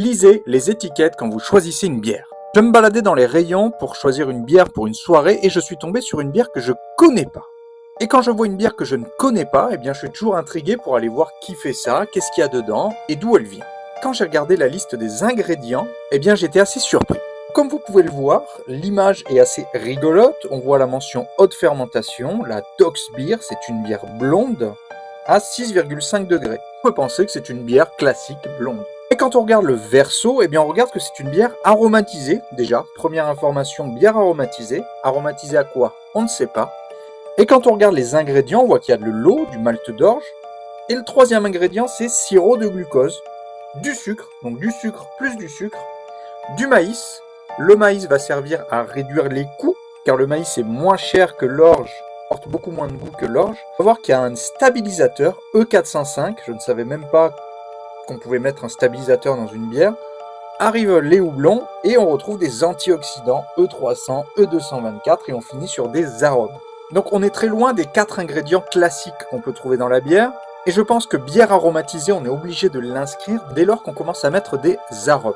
Lisez les étiquettes quand vous choisissez une bière. Je me baladais dans les rayons pour choisir une bière pour une soirée et je suis tombé sur une bière que je connais pas. Et quand je vois une bière que je ne connais pas, eh bien je suis toujours intrigué pour aller voir qui fait ça, qu'est-ce qu'il y a dedans et d'où elle vient. Quand j'ai regardé la liste des ingrédients, eh bien j'étais assez surpris. Comme vous pouvez le voir, l'image est assez rigolote. On voit la mention haute fermentation, la Dox Beer, c'est une bière blonde à 6,5 degrés. On peut penser que c'est une bière classique blonde. Et quand on regarde le verso, eh bien on regarde que c'est une bière aromatisée, déjà. Première information, bière aromatisée. Aromatisée à quoi? On ne sait pas. Et quand on regarde les ingrédients, on voit qu'il y a de l'eau, du malt d'orge. Et le troisième ingrédient, c'est sirop de glucose, du sucre, donc du sucre plus du sucre, du maïs. Le maïs va servir à réduire les coûts, car le maïs est moins cher que l'orge, porte beaucoup moins de goût que l'orge. On va voir qu'il y a un stabilisateur E405, je ne savais même pas qu'on pouvait mettre un stabilisateur dans une bière. Arrivent les houblons et on retrouve des antioxydants E300, E224 et on finit sur des arômes. Donc on est très loin des 4 ingrédients classiques qu'on peut trouver dans la bière. Et je pense que bière aromatisée, on est obligé de l'inscrire dès lors qu'on commence à mettre des arômes.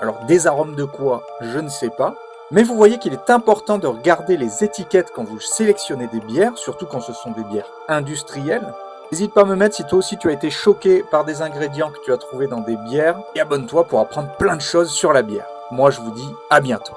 Alors des arômes de quoi, je ne sais pas. Mais vous voyez qu'il est important de regarder les étiquettes quand vous sélectionnez des bières, surtout quand ce sont des bières industrielles. N'hésite pas à me mettre si toi aussi tu as été choqué par des ingrédients que tu as trouvés dans des bières. Et abonne-toi pour apprendre plein de choses sur la bière. Moi je vous dis à bientôt.